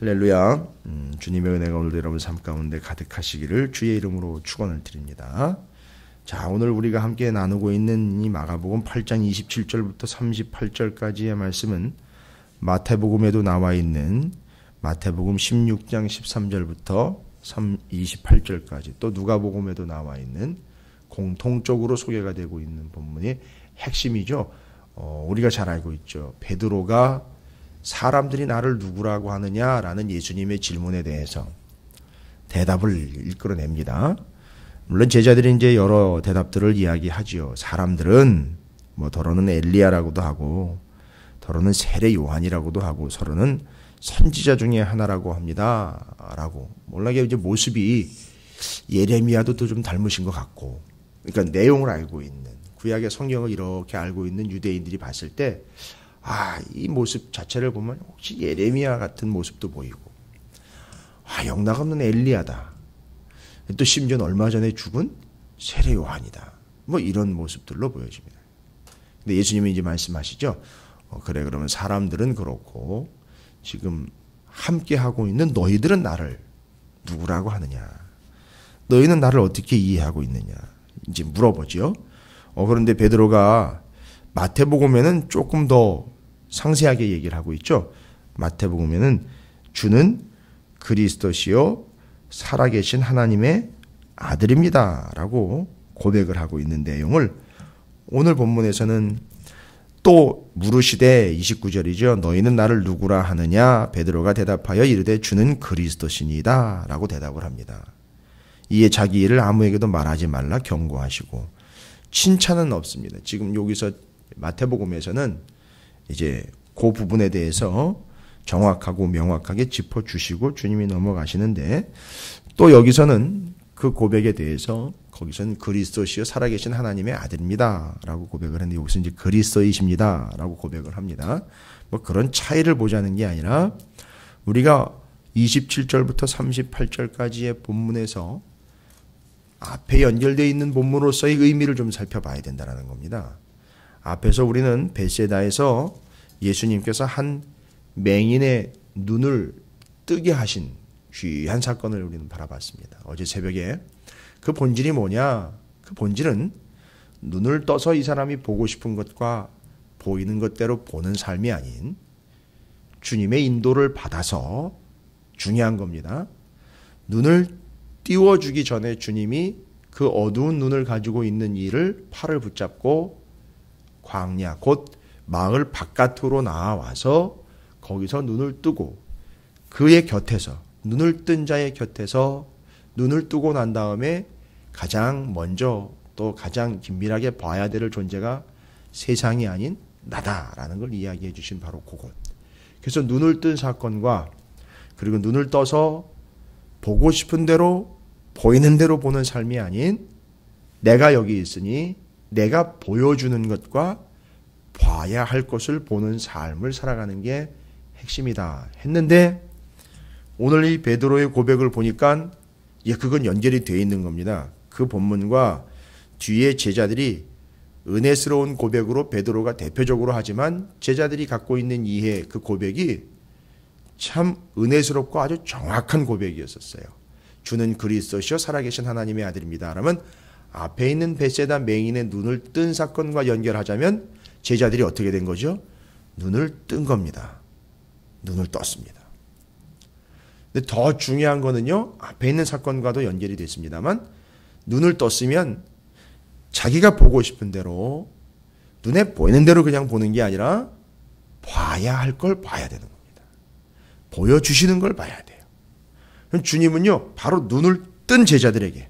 할렐루야. 주님의 은혜가 오늘도 여러분 삶 가운데 가득하시기를 주의 이름으로 축원을 드립니다. 자, 오늘 우리가 함께 나누고 있는 이 마가복음 8장 27절부터 38절까지의 말씀은 마태복음에도 나와 있는 마태복음 16장 13절부터 28절까지 또 누가복음에도 나와 있는 공통적으로 소개가 되고 있는 본문의 핵심이죠. 우리가 잘 알고 있죠. 베드로가 사람들이 나를 누구라고 하느냐라는 예수님의 질문에 대해서 대답을 이끌어냅니다. 물론 제자들이 이제 여러 대답들을 이야기하지요. 사람들은 더러는 엘리야라고도 하고 더러는 세례 요한이라고도 하고 서로는 선지자 중에 하나라고 합니다. 라고. 몰라게 이제 모습이 예레미야도 또 좀 닮으신 것 같고, 그러니까 내용을 알고 있는 구약의 성경을 이렇게 알고 있는 유대인들이 봤을 때 이 모습 자체를 보면 혹시 예레미야 같은 모습도 보이고, 영락없는 엘리야다. 또 심지어는 얼마 전에 죽은 세례 요한이다. 이런 모습들로 보여집니다. 근데 예수님이 이제 말씀하시죠. 그래, 그러면 사람들은 그렇고 지금 함께 하고 있는 너희들은 나를 누구라고 하느냐? 너희는 나를 어떻게 이해하고 있느냐? 이제 물어보죠. 그런데 베드로가 마태복음에는 조금 더 상세하게 얘기를 하고 있죠. 마태복음에는 주는 그리스도시요 살아계신 하나님의 아들입니다 라고 고백을 하고 있는 내용을 오늘 본문에서는 또 물으시되 29절이죠. 너희는 나를 누구라 하느냐? 베드로가 대답하여 이르되 주는 그리스도시니이다 라고 대답을 합니다. 이에 자기 일을 아무에게도 말하지 말라 경고하시고, 칭찬은 없습니다. 지금 여기서 마태복음에서는 이제 그 부분에 대해서 정확하고 명확하게 짚어주시고 주님이 넘어가시는데, 또 여기서는 그 고백에 대해서 거기서는 그리스도시요 살아계신 하나님의 아들입니다 라고 고백을 했는데, 여기서 이제 그리스도이십니다 라고 고백을 합니다. 그런 차이를 보자는 게 아니라 우리가 27절부터 38절까지의 본문에서 앞에 연결되어 있는 본문으로서의 의미를 좀 살펴봐야 된다는 겁니다. 앞에서 우리는 벳세다에서 예수님께서 한 맹인의 눈을 뜨게 하신 귀한 사건을 우리는 바라봤습니다. 어제 새벽에 그 본질이 뭐냐? 그 본질은 눈을 떠서 이 사람이 보고 싶은 것과 보이는 것대로 보는 삶이 아닌 주님의 인도를 받아서 중요한 겁니다. 눈을 띄워주기 전에 주님이 그 어두운 눈을 가지고 있는 이를 팔을 붙잡고 광야 곧 마을 바깥으로 나와서 거기서 눈을 뜨고 그의 곁에서 눈을 뜬 자의 곁에서 눈을 뜨고 난 다음에 가장 먼저 또 가장 긴밀하게 봐야 될 존재가 세상이 아닌 나다라는 걸 이야기해 주신 바로 그곳. 그래서 눈을 뜬 사건과 그리고 눈을 떠서 보고 싶은 대로 보이는 대로 보는 삶이 아닌 내가 여기 있으니 내가 보여주는 것과 봐야 할 것을 보는 삶을 살아가는 게 핵심이다 했는데, 오늘 이 베드로의 고백을 보니까 그건 연결이 되어 있는 겁니다. 그 본문과 뒤에 제자들이 은혜스러운 고백으로 베드로가 대표적으로 하지만 제자들이 갖고 있는 이해, 그 고백이 참 은혜스럽고 아주 정확한 고백이었었어요. 주는 그리스도시요 살아계신 하나님의 아들입니다. 그러면 앞에 있는 벳세다 맹인의 눈을 뜬 사건과 연결하자면 제자들이 어떻게 된 거죠? 눈을 뜬 겁니다. 눈을 떴습니다. 근데 더 중요한 거는요, 앞에 있는 사건과도 연결이 됐습니다만 눈을 떴으면 자기가 보고 싶은 대로 눈에 보이는 대로 그냥 보는 게 아니라 봐야 할 걸 봐야 되는 겁니다. 보여주시는 걸 봐야 돼요. 주님은요, 바로 눈을 뜬 제자들에게,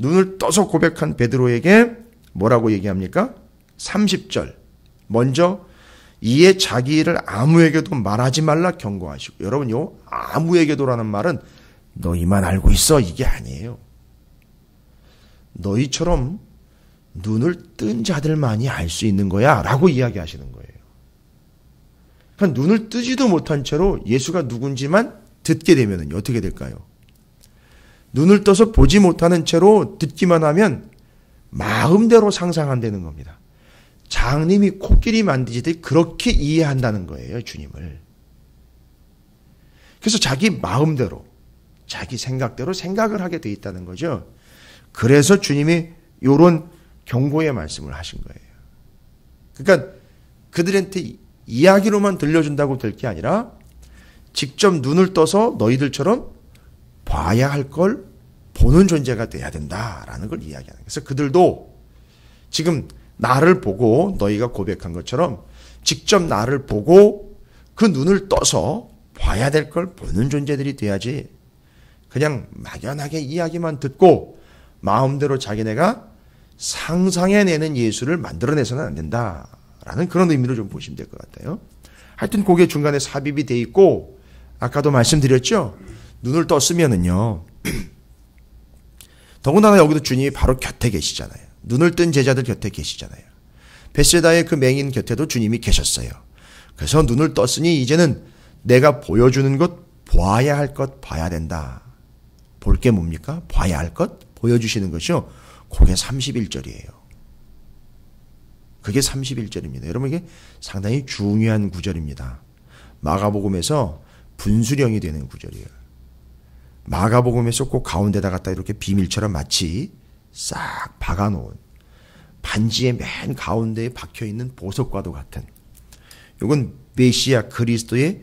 눈을 떠서 고백한 베드로에게 뭐라고 얘기합니까? 30절. 먼저 이에 자기 일을 아무에게도 말하지 말라 경고하시고, 여러분요, 아무에게도라는 말은 너희만 알고 있어 이게 아니에요. 너희처럼 눈을 뜬 자들만이 알 수 있는 거야 라고 이야기하시는 거예요. 그러니까 눈을 뜨지도 못한 채로 예수가 누군지만 듣게 되면 어떻게 될까요? 눈을 떠서 보지 못하는 채로 듣기만 하면 마음대로 상상한다는 겁니다. 장님이 코끼리 만드시듯 그렇게 이해한다는 거예요, 주님을. 그래서 자기 마음대로, 자기 생각대로 생각을 하게 돼 있다는 거죠. 그래서 주님이 이런 경고의 말씀을 하신 거예요. 그러니까 그들한테 이야기로만 들려준다고 될 게 아니라 직접 눈을 떠서 너희들처럼 봐야 할 걸 보는 존재가 돼야 된다라는 걸 이야기하는 거예요. 그래서 그들도 지금 나를 보고 너희가 고백한 것처럼 직접 나를 보고 그 눈을 떠서 봐야 될 걸 보는 존재들이 돼야지, 그냥 막연하게 이야기만 듣고 마음대로 자기네가 상상해내는 예수를 만들어내서는 안 된다라는 그런 의미로 좀 보시면 될 것 같아요. 하여튼 그게 중간에 삽입이 돼 있고, 아까도 말씀드렸죠. 눈을 떴으면은요, 더군다나 여기도 주님이 바로 곁에 계시잖아요. 눈을 뜬 제자들 곁에 계시잖아요. 벳세다의 그 맹인 곁에도 주님이 계셨어요. 그래서 눈을 떴으니 이제는 내가 보여주는 것, 보아야 할 것 봐야 된다. 볼 게 뭡니까? 봐야 할 것 보여주시는 것이요. 그게 31절이에요. 그게 31절입니다. 여러분, 이게 상당히 중요한 구절입니다. 마가복음에서 분수령이 되는 구절이에요. 마가복음에서 꼭 가운데다 갖다 이렇게 비밀처럼 마치 싹 박아놓은 반지의 맨 가운데에 박혀있는 보석과도 같은, 이건 메시아 그리스도의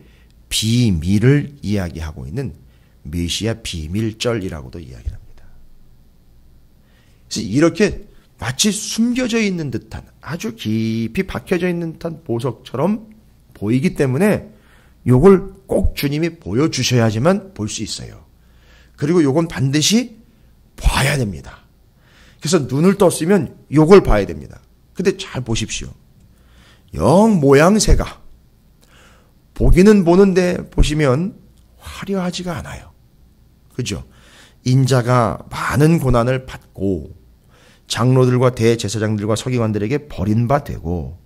비밀을 이야기하고 있는 메시아 비밀절이라고도 이야기합니다. 그래서 이렇게 마치 숨겨져 있는 듯한, 아주 깊이 박혀져 있는 듯한 보석처럼 보이기 때문에 요걸 꼭 주님이 보여주셔야지만 볼 수 있어요. 그리고 요건 반드시 봐야 됩니다. 그래서 눈을 떴으면 요걸 봐야 됩니다. 근데 잘 보십시오. 영 모양새가 보기는 보는데 보시면 화려하지가 않아요. 그죠? 인자가 많은 고난을 받고 장로들과 대제사장들과 서기관들에게 버린 바 되고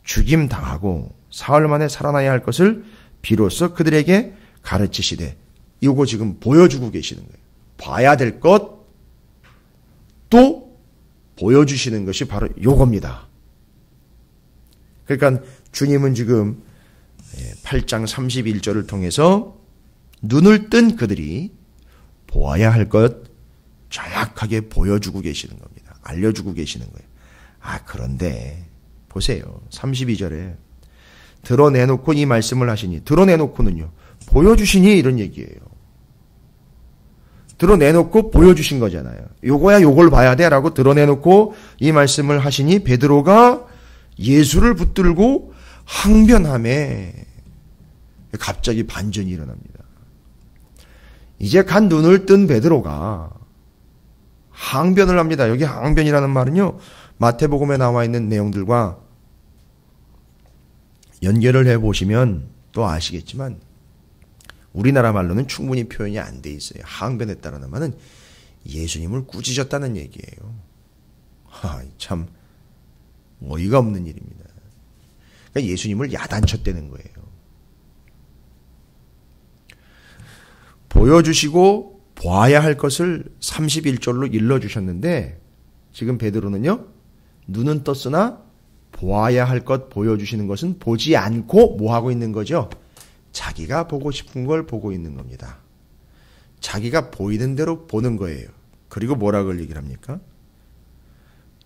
죽임당하고 사흘 만에 살아나야 할 것을 비로소 그들에게 가르치시되, 이거 지금 보여주고 계시는 거예요. 봐야 될 것 또 보여주시는 것이 바로 요겁니다. 그러니까 주님은 지금 8장 31절을 통해서 눈을 뜬 그들이 보아야 할 것 정확하게 보여주고 계시는 겁니다. 알려주고 계시는 거예요. 그런데 보세요. 32절에 드러내놓고 이 말씀을 하시니, 드러내놓고는요, 보여주시니 이런 얘기예요. 드러내놓고 보여주신 거잖아요. 요거야 요걸 봐야 돼 라고 드러내놓고 이 말씀을 하시니 베드로가 예수를 붙들고 항변하매 갑자기 반전이 일어납니다. 이제 간 눈을 뜬 베드로가 항변을 합니다. 여기 항변이라는 말은요, 마태복음에 나와 있는 내용들과 연결을 해보시면 또 아시겠지만 우리나라 말로는 충분히 표현이 안 돼 있어요. 항변했다라는 말은 예수님을 꾸짖었다는 얘기예요. 참 어이가 없는 일입니다. 그러니까 예수님을 야단쳤다는 거예요. 보여주시고 보아야 할 것을 31절로 일러주셨는데, 지금 베드로는요, 눈은 떴으나 보아야 할 것 보여주시는 것은 보지 않고 뭐 하고 있는 거죠? 자기가 보고 싶은 걸 보고 있는 겁니다. 자기가 보이는 대로 보는 거예요. 그리고 뭐라고 얘기를 합니까?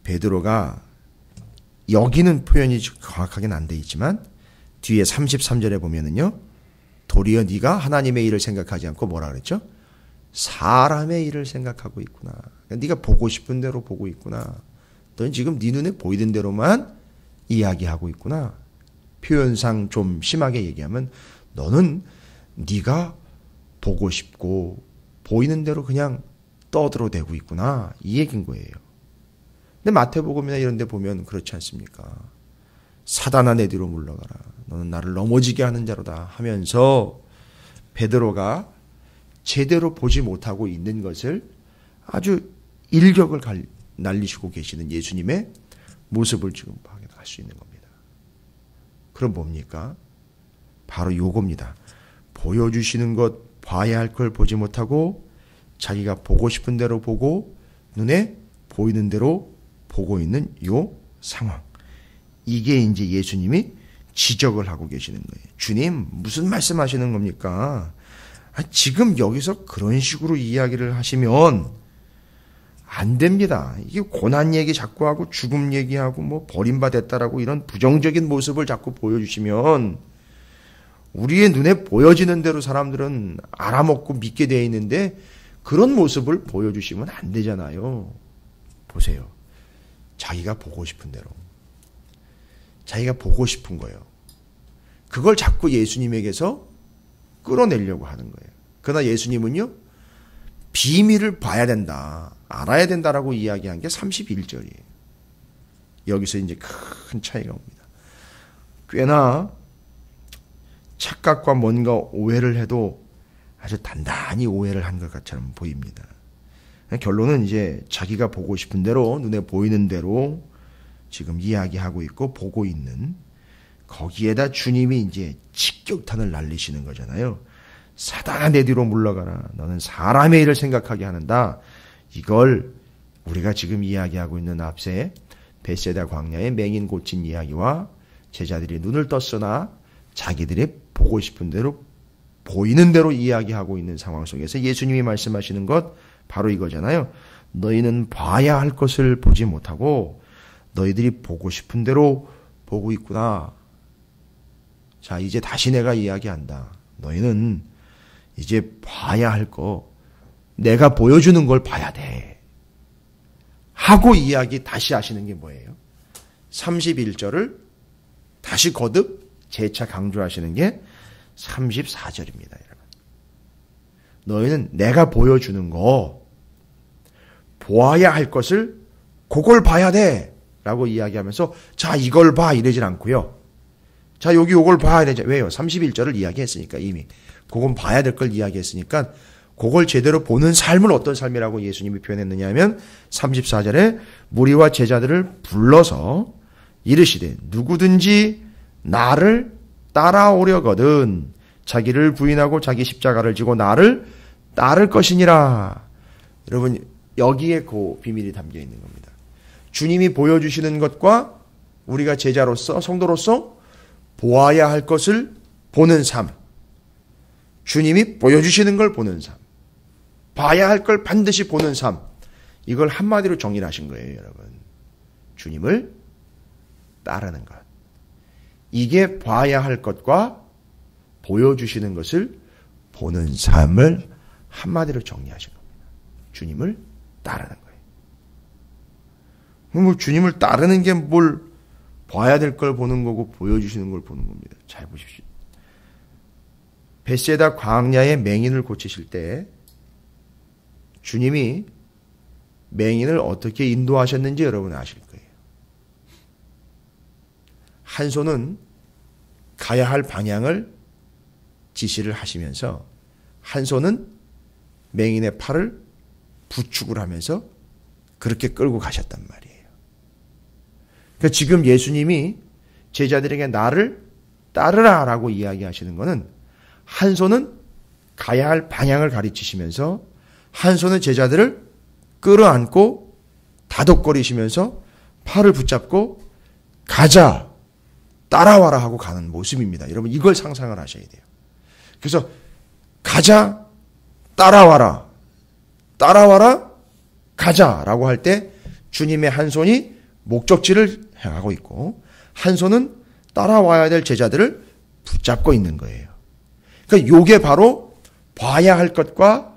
베드로가, 여기는 표현이 정확하게는 안 돼 있지만 뒤에 33절에 보면은요, 도리어 네가 하나님의 일을 생각하지 않고 뭐라 그랬죠? 사람의 일을 생각하고 있구나. 네가 보고 싶은 대로 보고 있구나. 너는 지금 네 눈에 보이는 대로만 이야기하고 있구나. 표현상 좀 심하게 얘기하면 너는 네가 보고 싶고 보이는 대로 그냥 떠들어대고 있구나, 이 얘기인 거예요. 근데 마태복음이나 이런 데 보면 그렇지 않습니까? 사단아 내 뒤로 물러가라. 너는 나를 넘어지게 하는 자로다 하면서 베드로가 제대로 보지 못하고 있는 것을 아주 일격을 날리시고 계시는 예수님의 모습을 지금 확인할 수 있는 겁니다. 그럼 뭡니까? 바로 요겁니다. 보여주시는 것, 봐야 할 걸 보지 못하고 자기가 보고 싶은 대로 보고 눈에 보이는 대로 보고 있는 요 상황. 이게 이제 예수님이 지적을 하고 계시는 거예요. 주님, 무슨 말씀하시는 겁니까? 지금 여기서 그런 식으로 이야기를 하시면 안 됩니다. 이게 고난 얘기 자꾸 하고 죽음 얘기하고 뭐 버림받았다라고 이런 부정적인 모습을 자꾸 보여주시면 우리의 눈에 보여지는 대로 사람들은 알아먹고 믿게 되어 있는데 그런 모습을 보여주시면 안 되잖아요. 보세요. 자기가 보고 싶은 대로. 자기가 보고 싶은 거예요. 그걸 자꾸 예수님에게서 끌어내려고 하는 거예요. 그러나 예수님은요. 비밀을 봐야 된다. 알아야 된다라고 이야기한 게 31절이에요. 여기서 이제 큰 차이가 옵니다. 꽤나 착각과 뭔가 오해를 해도 아주 단단히 오해를 한 것처럼 보입니다. 결론은 이제 자기가 보고 싶은 대로 눈에 보이는 대로 지금 이야기하고 있고 보고 있는 거기에다 주님이 이제 직격탄을 날리시는 거잖아요. 사단아 내 뒤로 물러가라. 너는 사람의 일을 생각하게 하는다. 이걸 우리가 지금 이야기하고 있는 앞세 벳세다 광야의 맹인 고친 이야기와 제자들이 눈을 떴으나 자기들이 보고 싶은 대로 보이는 대로 이야기하고 있는 상황 속에서 예수님이 말씀하시는 것 바로 이거잖아요. 너희는 봐야 할 것을 보지 못하고 너희들이 보고 싶은 대로 보고 있구나. 자, 이제 다시 내가 이야기한다. 너희는 이제 봐야 할 거, 내가 보여주는 걸 봐야 돼. 하고 이야기 다시 하시는 게 뭐예요? 31절을 다시 거듭 재차 강조하시는 게 34절입니다, 여러분. 너희는 내가 보여주는 거, 보아야 할 것을 그걸 봐야 돼. 라고 이야기하면서 자, 이걸 봐. 이러진 않고요. 자, 여기 요걸 봐야 되죠. 왜요? 31절을 이야기했으니까 이미. 그건 봐야 될 걸 이야기했으니까 그걸 제대로 보는 삶을 어떤 삶이라고 예수님이 표현했느냐 하면 34절에 무리와 제자들을 불러서 이르시되 누구든지 나를 따라오려거든 자기를 부인하고 자기 십자가를 지고 나를 따를 것이니라. 여러분 여기에 그 비밀이 담겨 있는 겁니다. 주님이 보여주시는 것과 우리가 제자로서 성도로서 보아야 할 것을 보는 삶, 주님이 보여주시는 걸 보는 삶, 봐야 할 걸 반드시 보는 삶, 이걸 한마디로 정의를 하신 거예요, 여러분. 주님을 따르는 것. 이게 봐야 할 것과 보여주시는 것을 보는 삶을 한마디로 정리하신 겁니다. 주님을 따르는 거예요. 뭐 주님을 따르는 게 뭘 봐야 될 걸 보는 거고 보여주시는 걸 보는 겁니다. 잘 보십시오. 벳세다 광야의 맹인을 고치실 때 주님이 맹인을 어떻게 인도하셨는지 여러분 아실 거예요. 한 손은 가야 할 방향을 지시를 하시면서 한 손은 맹인의 팔을 부축을 하면서 그렇게 끌고 가셨단 말이에요. 그러니까 지금 예수님이 제자들에게 나를 따르라 라고 이야기하시는 것은 한 손은 가야 할 방향을 가르치시면서 한 손은 제자들을 끌어안고 다독거리시면서 팔을 붙잡고 가자, 따라와라 하고 가는 모습입니다. 여러분 이걸 상상을 하셔야 돼요. 그래서 가자, 따라와라, 따라와라, 가자라고 할 때 주님의 한 손이 목적지를 향하고 있고 한 손은 따라와야 될 제자들을 붙잡고 있는 거예요. 그러니까 요게 바로 봐야 할 것과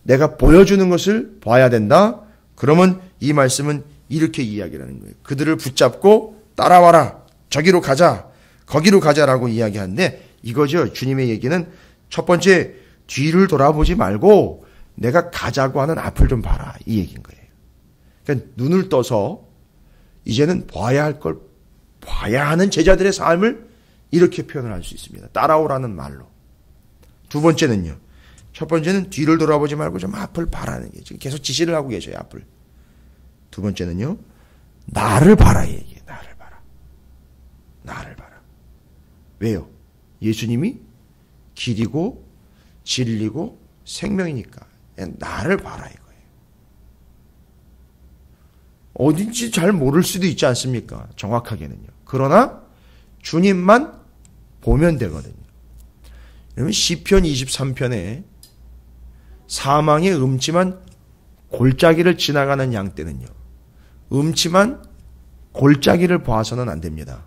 내가 보여주는 것을 봐야 된다. 그러면 이 말씀은 이렇게 이야기를 하는 거예요. 그들을 붙잡고 따라와라. 저기로 가자. 거기로 가자라고 이야기하는데 이거죠. 주님의 얘기는 첫 번째 뒤를 돌아보지 말고 내가 가자고 하는 앞을 좀 봐라. 이 얘기인 거예요. 그러니까 눈을 떠서 이제는 봐야 할 걸 봐야 하는 제자들의 삶을 이렇게 표현을 할 수 있습니다. 따라오라는 말로. 두 번째는요. 첫 번째는 뒤를 돌아보지 말고 좀 앞을 봐라는 게 지금 계속 지시를 하고 계셔요. 앞을. 두 번째는요. 나를 봐라 얘기해요. 나를 봐라. 나를 봐라. 왜요? 예수님이 길이고 진리고 생명이니까 나를 봐라 이거예요. 어딘지 잘 모를 수도 있지 않습니까? 정확하게는요. 그러나 주님만 보면 되거든요. 여러분 시편 23편에 사망의 음침한 골짜기를 지나가는 양 떼는요, 음침한 골짜기를 봐서는 안 됩니다.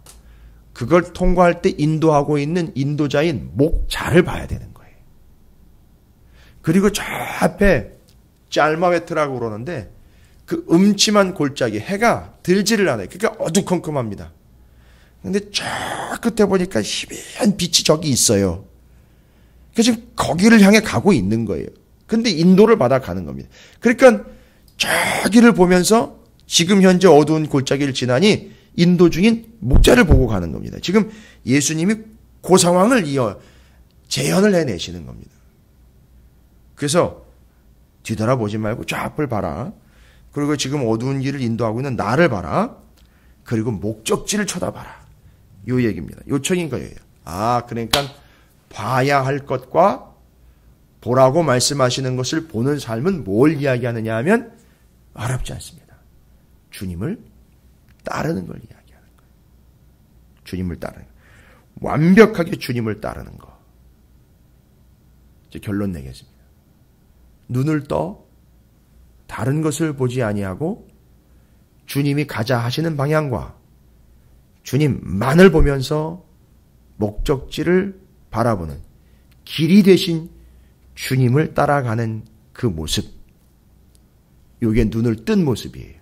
그걸 통과할 때 인도하고 있는 인도자인 목자를 봐야 되는 거예요. 그리고 저 앞에 짤마웨트라고 그러는데 그 음침한 골짜기, 해가 들지를 않아요. 그러니까 어두컴컴합니다. 근데 저 끝에 보니까 희미한 빛이 저기 있어요. 그래서 지금 거기를 향해 가고 있는 거예요. 근데 인도를 받아 가는 겁니다. 그러니까 저기를 보면서 지금 현재 어두운 골짜기를 지나니 인도 중인 목자를 보고 가는 겁니다. 지금 예수님이 그 상황을 재현을 해내시는 겁니다. 그래서 뒤돌아보지 말고 저 앞을 봐라. 그리고 지금 어두운 길을 인도하고 있는 나를 봐라. 그리고 목적지를 쳐다봐라. 요 얘기입니다. 요청인 거예요. 그러니까 봐야 할 것과 보라고 말씀하시는 것을 보는 삶은 뭘 이야기하느냐 하면 어렵지 않습니다. 주님을 따르는 걸 이야기하는 거예요. 주님을 따르는 거. 완벽하게 주님을 따르는 거. 이제 결론 내겠습니다. 눈을 떠 다른 것을 보지 아니하고 주님이 가자 하시는 방향과 주님만을 보면서 목적지를 바라보는 길이 되신 주님을 따라가는 그 모습. 이게 눈을 뜬 모습이에요.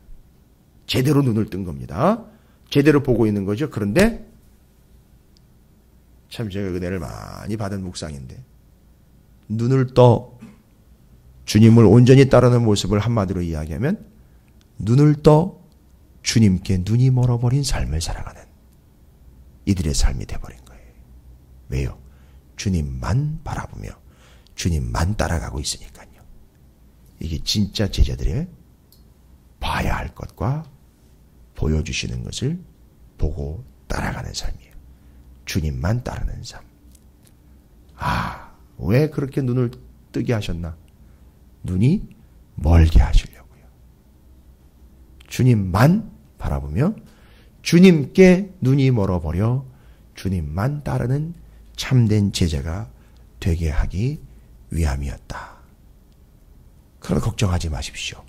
제대로 눈을 뜬 겁니다. 제대로 보고 있는 거죠. 그런데 참 제가 은혜를 많이 받은 묵상인데 눈을 떠 주님을 온전히 따르는 모습을 한마디로 이야기하면 눈을 떠 주님께 눈이 멀어버린 삶을 살아가는 이들의 삶이 돼버린 거예요. 왜요? 주님만 바라보며 주님만 따라가고 있으니까요. 이게 진짜 제자들의 봐야 할 것과 보여주시는 것을 보고 따라가는 삶이에요. 주님만 따르는 삶. 왜 그렇게 눈을 뜨게 하셨나? 눈이 멀게 하시려고요. 주님만 바라보며 주님께 눈이 멀어버려 주님만 따르는 참된 제자가 되게 하기 위함이었다. 그러나 걱정하지 마십시오.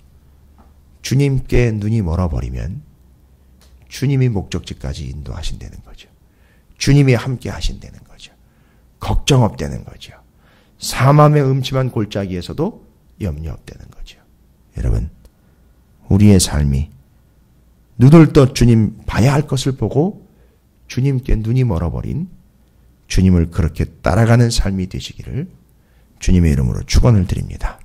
주님께 눈이 멀어버리면 주님이 목적지까지 인도하신다는 거죠. 주님이 함께 하신다는 거죠. 걱정 없다는 거죠. 사망의 음침한 골짜기에서도 염려 없다는 거죠. 여러분, 우리의 삶이 눈을 떠 주님 봐야 할 것을 보고 주님께 눈이 멀어버린 주님을 그렇게 따라가는 삶이 되시기를 주님의 이름으로 축원을 드립니다.